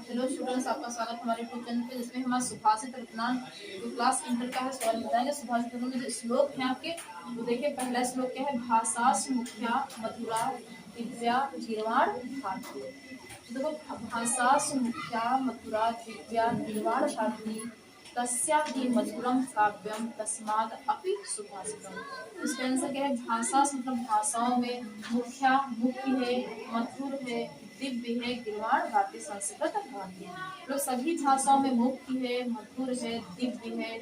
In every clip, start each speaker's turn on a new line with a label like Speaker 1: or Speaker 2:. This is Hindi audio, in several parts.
Speaker 1: हेलो स्टूडेंट्स, आपका स्वागत हमारे यूट्यूब चैनल पे, जिसमें हमारा सुभाषित रत्नान जो क्लास इंटर का है सवाल बताएंगे। सुभाषित रत्नान में जो श्लोक है आपके, तो देखिए पहला श्लोक क्या है। भाषासु मुख्या मधुरा दिव्या गीर्वाण भारती। तो देखो, भाषासु मुख्या मधुरा दिव्या गीर्वाण भारती तस्या हि मधुरम काव्यम तस्माद अपि सुभाषितम। इसका आंसर क्या है। भाषा मतलब भाषाओं में, मुख्या मुख्य है, मधुर है, दिव्य है, गीर्वाण भारतीय संस्कृत भारतीय। मतलब सभी भाषाओं में मुख्य है, मधुर है, दिव्य है,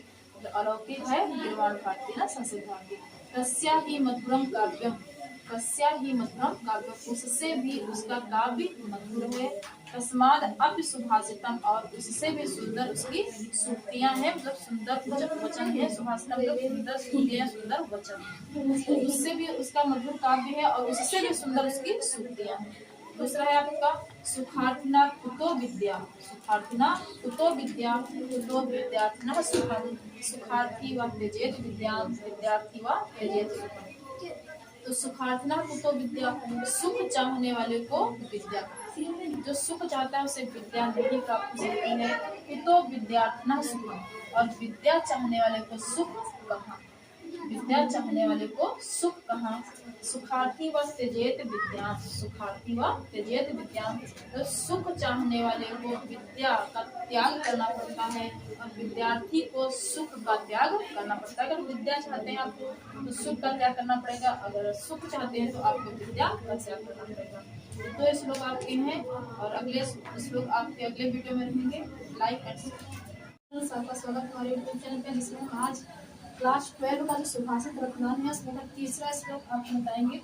Speaker 1: अलौकिक है, गीर्वाण भारतीय ना संस्कृत भारतीय। तस्या ही मधुरम काव्यम, तस्या ही मधुरम काव्यम, उससे भी उसका काव्य मधुर है। तस्माद अपि सुभाषितम, और उससे भी सुंदर उसकी सूक्तियां हैं, मतलब सुंदर वचन है। सुभाषितम मतलब सुंदर सूक्तियां, सुंदर वचन। उससे भी उसका मधुर काव्य है और उससे भी सुंदर उसकी सूक्तियां हैं। दूसरा है आपका सुखार्थिना कुतो विद्या। सुखार्थिना कुतो विद्या, कुतो विद्यार्थिना सुखम, सुखार्थी व त्यजेत विद्यां, विद्यार्थी व त्यजेत सुखम। तो सुखार्थिना कुतो विद्या, सुख चाहने वाले को विद्या, जो सुख चाहता है उसे विद्या नहीं प्राप्त हो सकती है। कुतो विद्यार्थिना सुखम, और विद्या चाहने वाले को सुख कहाँ, विद्या चाहने वाले को सुख कहाँ। सुखार्थी व त्यजेत विद्या, सुखार्थी व त्यजेत विद्या, तो सुख चाहने वाले को विद्या का त्याग करना पड़ता है और विद्यार्थी को सुख का त्याग करना पड़ता है। अगर विद्या चाहते हैं आप तो सुख का त्याग करना पड़ेगा, अगर सुख चाहते हैं तो आपको विद्या का त्याग करना पड़ेगा। तो ये श्लोक आपके हैं और अगले श्लोक आपके अगले वीडियो में रहेंगे। लाइक एंड सबका स्वागत हमारे यूट्यूब चैनल पे, जिसमें हम आज क्लास 12 का जो सुभाषित रत्नान है उसमें का तीसरा श्लोक आपको बताएंगे।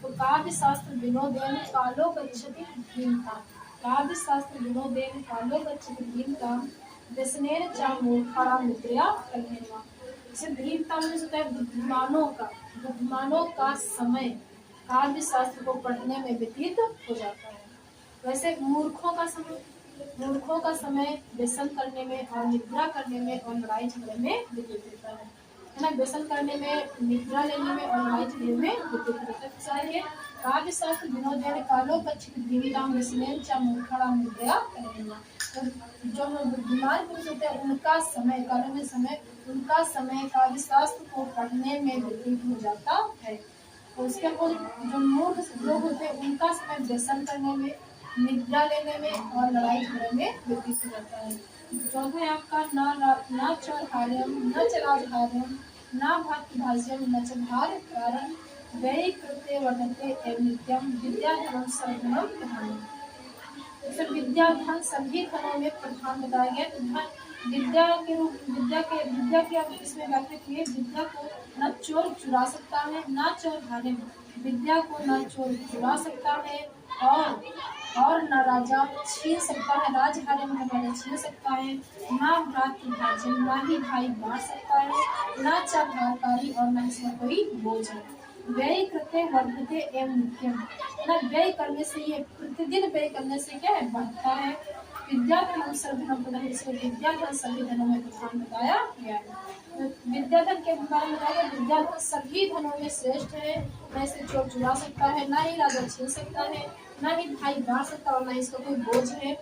Speaker 1: तो काव्य शास्त्र विनोदेन कालो गच्छति धीमता, काव्य शास्त्र विनोदेन कालो गच्छति धीमता, व्यसनेन च मूर्खाणां निद्रया कल्हेनवा। इसे धीमता में होता है बुद्धिमानों का समय काव्य शास्त्र को पढ़ने में व्यतीत हो जाता है। वैसे मूर्खों का समय व्यसन करने में और निद्रा करने में और लड़ाई झगड़े में व्यतीत होता है ना। व्यसन करने में, निद्रा लेने में और लड़ाई झगड़े में व्यतीत होता है। चाहिए काव्य शास्त्र विनोदेन कालो गच्छति धीमतां व्यसनेन च मूर्खाणां निद्रया कल्हेनवा। जो बुद्धिमान पुरुष होते हैं उनका समय, कालों में समय, उनका समय काव्य शास्त्र को पढ़ने में व्यतीत हो जाता है। तो उसके जो मूर्ख लोग होते हैं उनका समय व्यसन करने में, निद्रा लेने में और लड़ाई झगड़े में व्यतीत हो जाता है। चौथा है आपका न चौर्हार्यम न च राजहार्यम न भातृभाज्यम न च भारकारण व्ययी कृते वर्तते एवं नित्यम विद्याधनम सर्वधनम प्रधानम। तो विद्या धन सभी धनों में प्रधान बताया गया। तो धन विद्या की आप इसमें व्याख्या किए। विद्या को न चोर चुरा सकता है, न चौर्हार्यम, विद्या को न चोर चुरा सकता है और न राजा छीन सकता है, राजहार्य में राजा छीन सकता है, न भ्रातृभाज्यम, न ही भाई बांट सकता है, न च भारकारी, और न इसमें कोई बोझ है। व्यय कृते वर्धते एवं नित्यम, ना व्यय करने से, ये प्रतिदिन व्यय करने से क्या है, बढ़ता है। विद्याधन सर्वधनम प्रधान, इसको विद्याधन सभी धनों में प्रधान बताया गया है। विद्याधन के बारे में बताया गया, विद्याधन सभी धनों में श्रेष्ठ है। न इसे चोर चुरा सकता है, न ही राजा छीन सकता है, न ही भाई बांट सकता, और न इसका कोई बोझ है।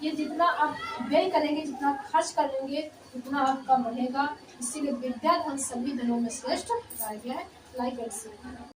Speaker 1: ये जितना आप व्यय करेंगे, जितना खर्च करेंगे, उतना आपका बढ़ेगा। इसीलिए विद्याधन सभी धनों में श्रेष्ठ बताया गया है। Like and share.